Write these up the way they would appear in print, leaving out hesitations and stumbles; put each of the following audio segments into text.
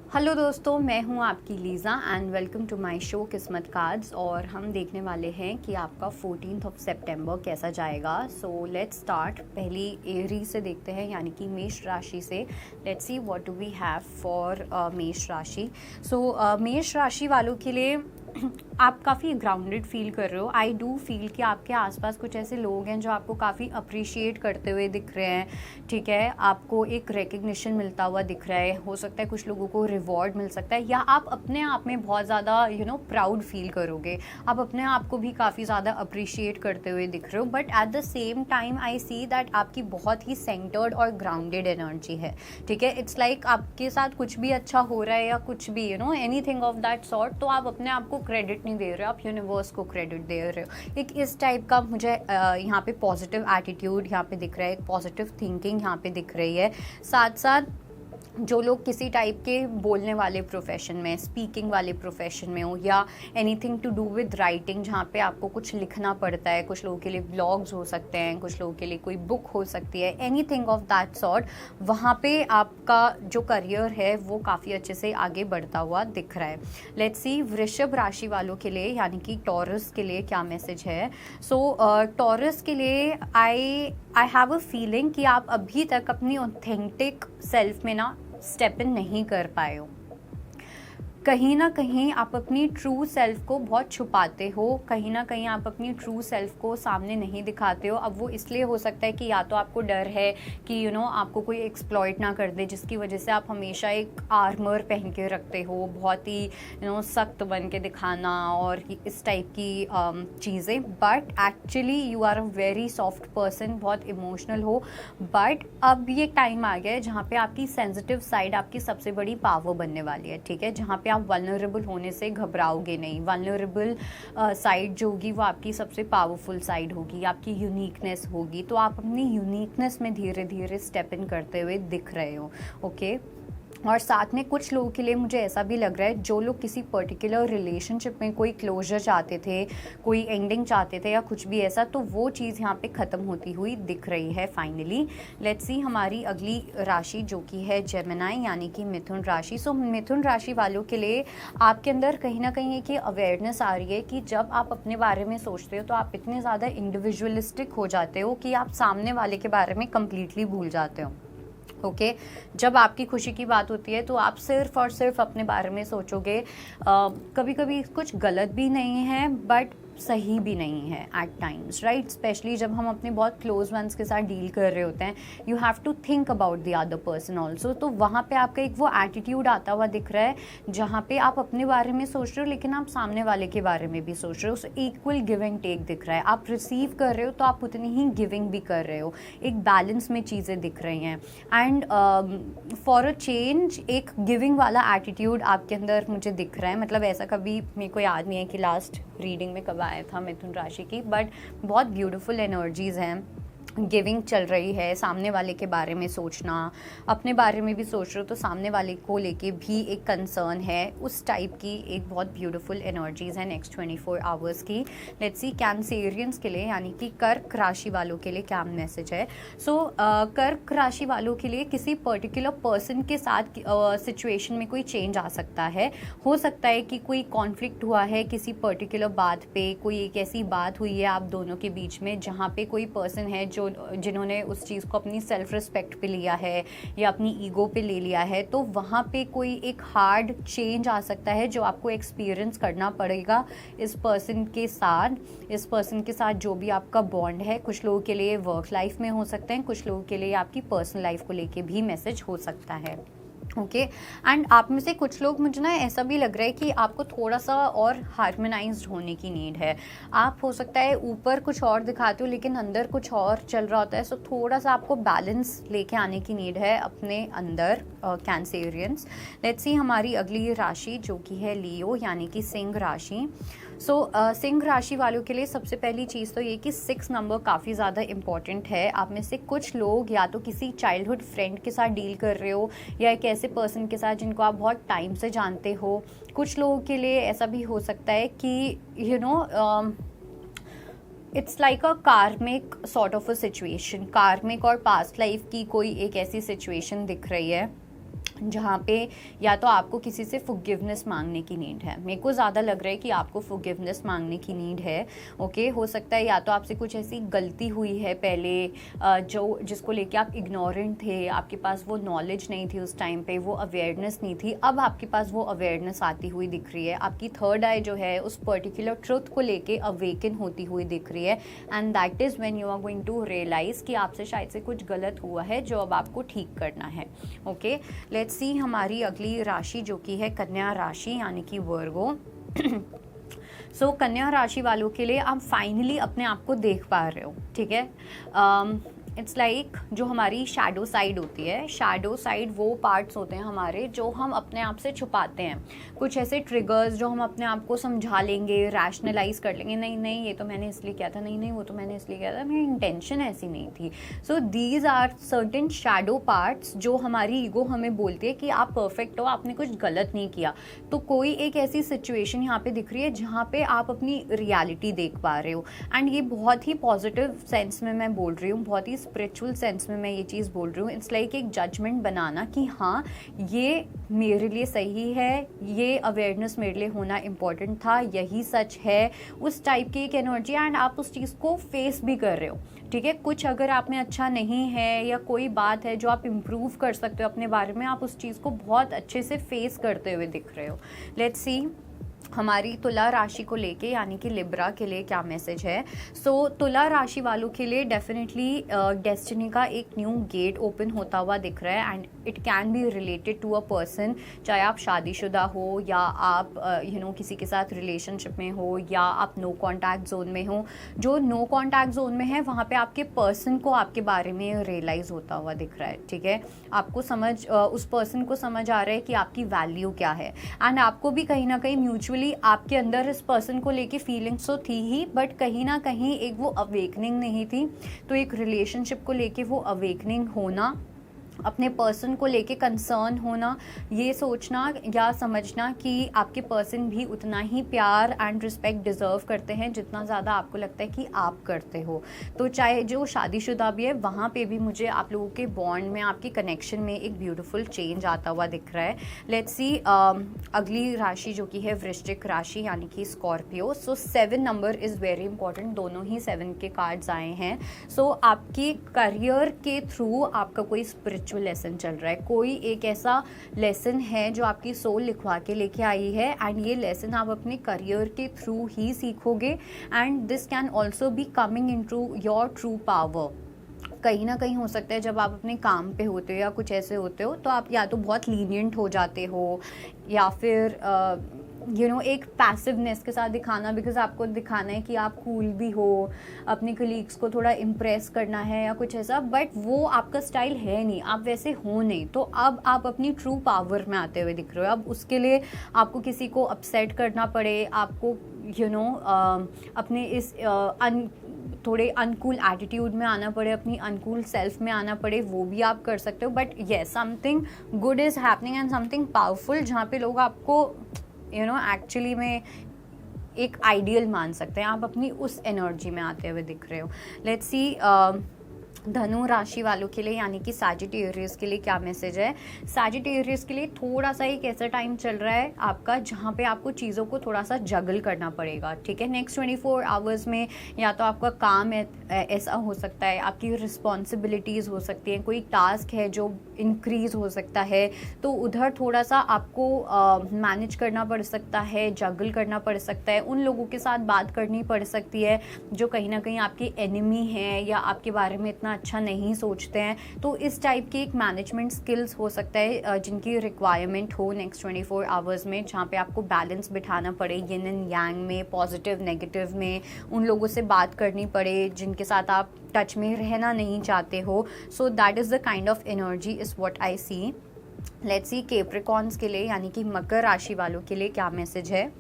Hello दोस्तों, मैं हूं आपकी Lisa and welcome to my show Kismat cards. और हम देखने वाले हैं कि आपका 14 सितंबर कैसा जाएगा। So let's start. पहली एरी से देखते हैं, यानी कि मेष राशि से। Let's see what do we have for मेष राशि। सो मेष राशि वालों के लिए आप काफ़ी ग्राउंडेड फील कर रहे हो। आई डू फील कि आपके आसपास कुछ ऐसे लोग हैं जो आपको काफ़ी अप्रिशिएट करते हुए दिख रहे हैं, ठीक है। आपको एक रिकग्निशन मिलता हुआ दिख रहा है। हो सकता है कुछ लोगों को रिवॉर्ड मिल सकता है, या आप अपने आप में बहुत ज़्यादा प्राउड फील करोगे। आप अपने आप को भी काफ़ी ज़्यादा अप्रिशिएट करते हुए दिख रहे हो। But at the same time I see that आपकी बहुत ही सेंटर्ड और ग्राउंडेड एनर्जी है, ठीक है। इट्स लाइक आपके साथ कुछ भी अच्छा हो रहा है या कुछ भी एनीथिंग ऑफ दैट सॉर्ट, तो आप अपने आप को क्रेडिट नहीं दे रहे हो, आप यूनिवर्स को क्रेडिट दे रहे हो। एक इस टाइप का मुझे यहाँ पे पॉजिटिव एटीट्यूड यहाँ पे दिख रहा है, एक पॉजिटिव थिंकिंग यहाँ पे दिख रही है। साथ साथ जो लोग किसी टाइप के बोलने वाले प्रोफेशन में, स्पीकिंग वाले प्रोफेशन में हो, या anything to do with writing, जहाँ पे आपको कुछ लिखना पड़ता है, कुछ लोगों के लिए ब्लॉग्स हो सकते हैं, कुछ लोगों के लिए कोई बुक हो सकती है, एनीथिंग ऑफ दैट सॉर्ट, वहाँ पे आपका जो करियर है वो काफ़ी अच्छे से आगे बढ़ता हुआ दिख रहा है। लेट्स सी वृषभ राशि वालों के लिए, यानी कि टॉरस के लिए क्या मैसेज है। सो टॉरस के लिए आई हैव अ फीलिंग कि आप अभी तक अपनी ऑथेंटिक सेल्फ में ना स्टेप इन नहीं कर पाए हो। कहीं ना कहीं आप अपनी ट्रू सेल्फ को बहुत छुपाते हो, कहीं ना कहीं आप अपनी ट्रू सेल्फ को सामने नहीं दिखाते हो। अब वो इसलिए हो सकता है कि या तो आपको डर है कि आपको कोई एक्सप्लॉइट ना कर दे, जिसकी वजह से आप हमेशा एक आर्मर पहन के रखते हो, बहुत ही सख्त बन के दिखाना और इस टाइप की चीज़ें। But actually you are a very soft person, बहुत इमोशनल हो। बट अब ये टाइम आ गया है जहाँ पे आपकी सेंसिटिव साइड आपकी सबसे बड़ी पावर बनने वाली है, ठीक है। जहाँ पे आप वल्नरेबल होने से घबराओगे नहीं। वल्नरेबल साइड जो होगी वो आपकी सबसे पावरफुल साइड होगी, आपकी यूनिकनेस होगी। तो आप अपनी यूनिकनेस में धीरे धीरे स्टेप इन करते हुए दिख रहे हो, ओके। और साथ में कुछ लोगों के लिए मुझे ऐसा भी लग रहा है, जो लोग किसी पर्टिकुलर रिलेशनशिप में कोई क्लोजर चाहते थे, कोई एंडिंग चाहते थे या कुछ भी ऐसा, तो वो चीज़ यहाँ पे ख़त्म होती हुई दिख रही है फाइनली। लेट्स सी हमारी अगली राशि जो कि है जेमिनाई, यानी कि मिथुन राशि। सो मिथुन राशि वालों के लिए आपके अंदर कहीं ना कहीं एक अवेयरनेस आ रही है कि जब आप अपने बारे में सोचते हो तो आप इतने ज़्यादा इंडिविजुअलिस्टिक हो जाते हो कि आप सामने वाले के बारे में कम्प्लीटली भूल जाते हो, ओके। जब आपकी खुशी की बात होती है तो आप सिर्फ और सिर्फ अपने बारे में सोचोगे। कभी कभी कुछ गलत भी नहीं है बट सही भी नहीं है एट टाइम्स, राइट। स्पेशली जब हम अपने बहुत क्लोज वंस के साथ डील कर रहे होते हैं, you have to think about the other person also. तो वहाँ पे आपका एक वो एटीट्यूड आता हुआ दिख रहा है जहाँ पे आप अपने बारे में सोच रहे हो लेकिन आप सामने वाले के बारे में भी सोच रहे हो। So equal give and take दिख रहा है। आप रिसीव कर रहे हो तो आप उतनी ही गिविंग भी कर रहे हो, एक बैलेंस में चीज़ें दिख रही हैं। एंड फॉर अ चेंज एक गिविंग वाला एटीट्यूड आपके अंदर मुझे दिख रहा है। मतलब ऐसा कभी मेरे को याद नहीं है कि लास्ट रीडिंग में कब आया था मिथुन राशि की, बट बहुत ब्यूटीफुल एनर्जीज़ हैं, गिविंग चल रही है। सामने वाले के बारे में सोचना, अपने बारे में भी सोच रहे हो तो सामने वाले को लेके भी एक कंसर्न है, उस टाइप की एक बहुत ब्यूटीफुल एनर्जीज है नेक्स्ट 24 आवर्स की। लेट्स सी कैंसेरियंस के लिए, यानी कि कर्क राशि वालों के लिए क्या मैसेज है। सो कर्क राशि वालों के लिए किसी पर्टिकुलर पर्सन के साथ सिचुएशन में कोई चेंज आ सकता है। हो सकता है कि कोई कॉन्फ्लिक्ट हुआ है किसी पर्टिकुलर बात पे, कोई एक ऐसी बात हुई है आप दोनों के बीच में जहाँ पे कोई पर्सन है जिन्होंने उस चीज़ को अपनी सेल्फ रिस्पेक्ट पे लिया है या अपनी ईगो पे ले लिया है। तो वहाँ पे कोई एक हार्ड चेंज आ सकता है जो आपको एक्सपीरियंस करना पड़ेगा इस पर्सन के साथ। इस पर्सन के साथ जो भी आपका बॉन्ड है, कुछ लोगों के लिए वर्क लाइफ में हो सकते हैं, कुछ लोगों के लिए आपकी पर्सनल लाइफ को लेके भी मैसेज हो सकता है, ओके। एंड आप में से कुछ लोग, मुझे ना ऐसा भी लग रहा है कि आपको थोड़ा सा और हार्मोनाइज्ड होने की नीड है। आप हो सकता है ऊपर कुछ और दिखाते हो लेकिन अंदर कुछ और चल रहा होता है। सो थोड़ा सा आपको बैलेंस लेके आने की नीड है अपने अंदर, कैंसेरियंस। लेट्स सी हमारी अगली राशि जो कि है लियो, यानी कि सिंह राशि। सो सिंह राशि वालों के लिए सबसे पहली चीज़ तो ये कि 6 नंबर काफ़ी ज़्यादा इम्पॉर्टेंट है। आप में से कुछ लोग या तो किसी चाइल्डहुड फ्रेंड के साथ डील कर रहे हो या एक ऐसे पर्सन के साथ जिनको आप बहुत टाइम से जानते हो। कुछ लोगों के लिए ऐसा भी हो सकता है कि इट्स लाइक अ कार्मिक सॉर्ट ऑफ अ सिचुएशन, कार्मिक और पास्ट लाइफ की कोई एक ऐसी सिचुएशन दिख रही है जहाँ पे या तो आपको किसी से फॉरगिवनेस मांगने की नीड है। मेरे को ज़्यादा लग रहा है कि आपको फॉरगिवनेस मांगने की नीड है। ओके, हो सकता है या तो आपसे कुछ ऐसी गलती हुई है पहले जो जिसको लेके आप इग्नोरेंट थे, आपके पास वो नॉलेज नहीं थी उस टाइम पे, वो अवेयरनेस नहीं थी। अब आपके पास वो अवेयरनेस आती हुई दिख रही है। आपकी थर्ड आई जो है उस पर्टिकुलर ट्रुथ को लेके अवेकन होती हुई दिख रही है, and that is when you are going to realise कि आपसे शायद से कुछ गलत हुआ है जो अब आपको ठीक करना है। ओके, लेट्स सी हमारी अगली राशि जो कि है कन्या राशि यानी कि वर्गो। सो कन्या राशि वालों के लिए आप फाइनली अपने आप को देख पा रहे हो, ठीक है। इट्स लाइक जो हमारी शैडो साइड होती है, शैडो साइड वो पार्ट्स होते हैं हमारे जो हम अपने आप से छुपाते हैं। कुछ ऐसे ट्रिगर्स जो हम अपने आप को समझा लेंगे, रैशनलाइज कर लेंगे, नहीं नहीं ये तो मैंने इसलिए किया था, नहीं नहीं वो तो मैंने इसलिए किया था, मेरी इंटेंशन ऐसी नहीं थी। So these are certain shadow parts जो हमारी ईगो हमें बोलती है कि आप परफेक्ट हो, आपने कुछ गलत नहीं किया। तो कोई एक ऐसी सिचुएशन यहाँ पे दिख रही है जहाँ पे आप अपनी रियलिटी देख पा रहे हो, एंड ये बहुत ही पॉजिटिव सेंस में मैं बोल रही हूँ, बहुत ही स्पिरिचुअल सेंस में मैं ये चीज़ बोल रही हूँ। इट्स लाइक एक जजमेंट बनाना कि हाँ ये मेरे लिए सही है, ये अवेयरनेस मेरे लिए होना इम्पोर्टेंट था, यही सच है, उस टाइप की एक एनर्जी, एंड आप उस चीज़ को फेस भी कर रहे हो, ठीक है। कुछ अगर आप में अच्छा नहीं है या कोई बात है जो आप इम्प्रूव कर सकते हो अपने बारे में, आप उस चीज़ को बहुत अच्छे से फेस करते हुए दिख रहे हो। लेट्स सी हमारी तुला राशि को लेके यानी कि लिब्रा के लिए क्या मैसेज है। सो तुला राशि वालों के लिए डेफिनेटली डेस्टिनी का एक न्यू गेट ओपन होता हुआ दिख रहा है, and it can be related to a person, चाहे आप शादीशुदा हो या आप किसी के साथ रिलेशनशिप में हो या आप नो कॉन्टैक्ट जोन में हो। जो नो कॉन्टैक्ट जोन में है वहाँ पे आपके पर्सन को आपके बारे में रियलाइज़ होता हुआ दिख रहा है, ठीक है। आपको उस पर्सन को समझ आ रहा है कि आपकी वैल्यू क्या है, एंड आपको भी कहीं ना कहीं म्यूचुअली आपके अंदर इस पर्सन को लेके फीलिंग्स तो थी ही, बट कहीं ना कहीं एक वो अवेकनिंग नहीं थी। तो एक रिलेशनशिप को लेके वो अवेकनिंग होना, अपने पर्सन को लेके कंसर्न होना, ये सोचना या समझना कि आपके पर्सन भी उतना ही प्यार एंड रिस्पेक्ट डिज़र्व करते हैं जितना ज़्यादा आपको लगता है कि आप करते हो। तो चाहे जो शादीशुदा भी है वहाँ पे भी मुझे आप लोगों के बॉन्ड में, आपके कनेक्शन में एक ब्यूटीफुल चेंज आता हुआ दिख रहा है। लेट्स सी अगली राशि जो कि है वृश्चिक राशि यानी कि Scorpio. So 7 number is very important, दोनों ही 7 के कार्ड्स आए हैं। सो आपके करियर के थ्रू आपका कोई स्पिरिचुअल लेसन चल रहा है, कोई एक ऐसा लेसन है जो आपकी सोल लिखवा के लेके आई है, एंड ये लेसन आप अपने करियर के थ्रू ही सीखोगे, and this can also be coming into your true power. कहीं ना कहीं हो सकता है जब आप अपने काम पे होते हो या कुछ ऐसे होते हो तो आप या तो बहुत लीनियंट हो जाते हो या फिर एक पैसिवनेस के साथ दिखाना, बिकॉज आपको दिखाना है कि आप कूल भी हो, अपने कलीग्स को थोड़ा इम्प्रेस करना है या कुछ ऐसा, बट वो आपका स्टाइल है नहीं, आप वैसे हो नहीं। तो अब आप अपनी ट्रू पावर में आते हुए दिख रहे हो। अब उसके लिए आपको किसी को अपसेट करना पड़े, आपको अपने इस थोड़े अनकूल एटीट्यूड में आना पड़े, अपनी अनकूल सेल्फ में आना पड़े, वो भी आप कर सकते हो। But yes, something good is happening and something powerful, जहाँ पे लोग आपको एक्चुअली में एक आइडियल मान सकते हैं। आप अपनी उस एनर्जी में आते हुए दिख रहे हो। लेट्स सी धनु राशि वालों के लिए यानी कि सैजिटेरियस के लिए क्या मैसेज है। सैजिटेरियस के लिए थोड़ा सा एक ऐसा टाइम चल रहा है आपका जहाँ पे आपको चीज़ों को थोड़ा सा जगल करना पड़ेगा, ठीक है। नेक्स्ट 24 आवर्स में या तो आपका काम ऐसा हो सकता है, आपकी रिस्पॉन्सिबिलिटीज़ हो सकती हैं, कोई टास्क है जो इंक्रीज़ हो सकता है, तो उधर थोड़ा सा आपको मैनेज करना पड़ सकता है, जगल करना पड़ सकता है। उन लोगों के साथ बात करनी पड़ सकती है जो कहीं ना कहीं आपके एनिमी हैं या आपके बारे में इतना अच्छा नहीं सोचते हैं। तो इस टाइप की एक मैनेजमेंट स्किल्स हो सकता है जिनकी रिक्वायरमेंट हो नेक्स्ट 24 आवर्स में, जहाँ पे आपको बैलेंस बिठाना पड़े यिन एंड यांग में, पॉजिटिव नेगेटिव में। उन लोगों से बात करनी पड़े जिनके साथ आप टच में रहना नहीं चाहते हो। So that is the kind of energy is what I see. Let's see Capricorns के लिए यानी कि मकर राशि वालों के लिए क्या मैसेज है।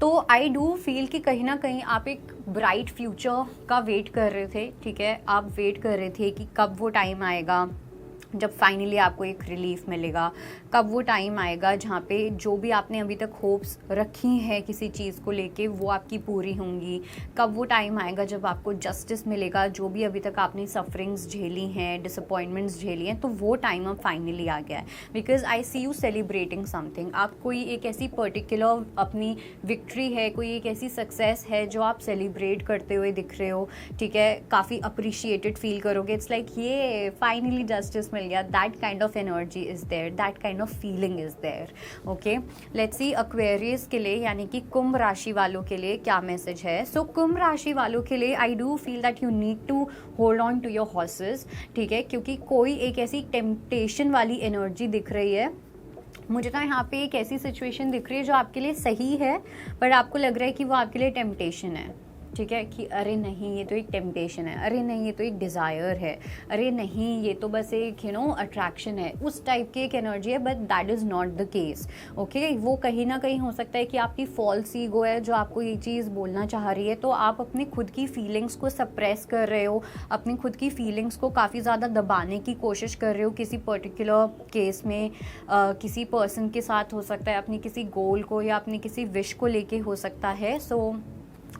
तो आई डू फील कि कहीं ना कहीं आप एक ब्राइट फ्यूचर का वेट कर रहे थे, ठीक है। आप वेट कर रहे थे कि कब वो टाइम आएगा, जब फाइनली आपको एक रिलीफ मिलेगा, कब वो टाइम आएगा जहाँ पे जो भी आपने अभी तक होप्स रखी हैं किसी चीज़ को लेके वो आपकी पूरी होंगी, कब वो टाइम आएगा जब आपको जस्टिस मिलेगा, जो भी अभी तक आपने सफरिंग्स झेली हैं, डिसअपॉइंटमेंट्स झेली हैं, तो वो टाइम अब फाइनली आ गया है। Because I see you celebrating something, आप कोई एक ऐसी पर्टिकुलर अपनी विक्ट्री है, कोई एक ऐसी सक्सेस है जो आप सेलिब्रेट करते हुए दिख रहे हो, ठीक है, काफ़ी अप्रिशिएटेड फील करोगे। इट्स लाइक ये फाइनली जस्टिस मिल गया, that kind of energy is there, that kind of feeling is there. Okay, let's see Aquarius के लिए यानी कि कुंभ राशि वालों के लिए क्या मैसेज है। सो कुंभ राशि वालों के लिए I do feel that you need to hold on to your horses, ठीक है, क्योंकि कोई एक ऐसी टेम्पटेशन वाली एनर्जी दिख रही है मुझे ना। यहाँ पे एक ऐसी सिचुएशन दिख रही है जो आपके लिए सही है पर आपको लग रहा है कि वो आपके लिए टेम्पटेशन है, ठीक है, कि अरे नहीं ये तो एक टेम्पटेशन है, अरे नहीं ये तो एक डिज़ायर है, अरे नहीं ये तो बस एक अट्रैक्शन है, उस टाइप की एक एनर्जी है। But that is not the case. Okay, वो कहीं ना कहीं हो सकता है कि आपकी फॉल्स ईगो है जो आपको ये चीज़ बोलना चाह रही है, तो आप अपनी खुद की फीलिंग्स को सप्रेस कर रहे हो, अपनी खुद की फीलिंग्स को काफ़ी ज़्यादा दबाने की कोशिश कर रहे हो किसी पर्टिकुलर केस में, किसी पर्सन के साथ हो सकता है, अपनी किसी गोल को या अपनी किसी विश को लेके हो सकता है। सो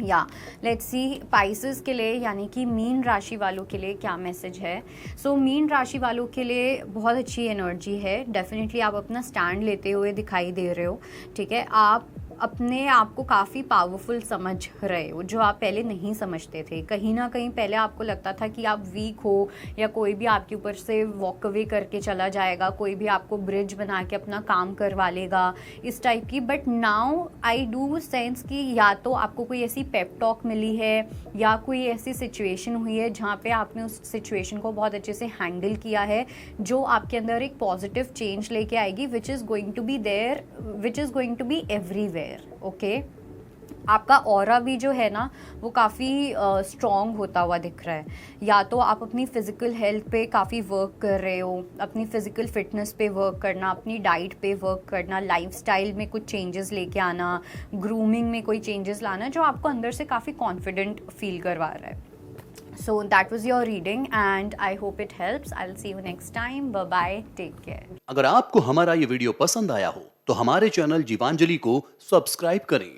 या लेट्स सी पाइसेस के लिए यानी कि मीन राशि वालों के लिए क्या मैसेज है। सो मीन राशि वालों के लिए बहुत अच्छी एनर्जी है, डेफिनेटली आप अपना स्टैंड लेते हुए दिखाई दे रहे हो, ठीक है, आप अपने आप को काफ़ी पावरफुल समझ रहे हो जो आप पहले नहीं समझते थे। कहीं ना कहीं पहले आपको लगता था कि आप वीक हो या कोई भी आपके ऊपर से वॉक अवे करके चला जाएगा, कोई भी आपको ब्रिज बना के अपना काम करवा लेगा, इस टाइप की। But now I do sense कि या तो आपको कोई ऐसी पेप टॉक मिली है या कोई ऐसी सिचुएशन हुई है जहाँ पे आपने उस सिचुएशन को बहुत अच्छे से हैंडल किया है जो आपके अंदर एक पॉजिटिव चेंज लेके आएगी, which is going to be there, which is going to be everywhere. Okay, आपका ऑरा भी जो है ना वो काफ़ी स्ट्रॉन्ग होता हुआ दिख रहा है। या तो आप अपनी फिज़िकल हेल्थ पे काफ़ी वर्क कर रहे हो, अपनी फिज़िकल फिटनेस पे वर्क करना, अपनी डाइट पे वर्क करना, लाइफस्टाइल में कुछ चेंजेस लेके आना, ग्रूमिंग में कोई चेंजेस लाना जो आपको अंदर से काफ़ी कॉन्फिडेंट फील करवा रहा है। So that was your reading and I hope it helps. I'll see you next time. Bye bye. Take care. अगर आपको हमारा ये वीडियो पसंद आया हो तो हमारे चैनल जीवांजलि को सब्सक्राइब करें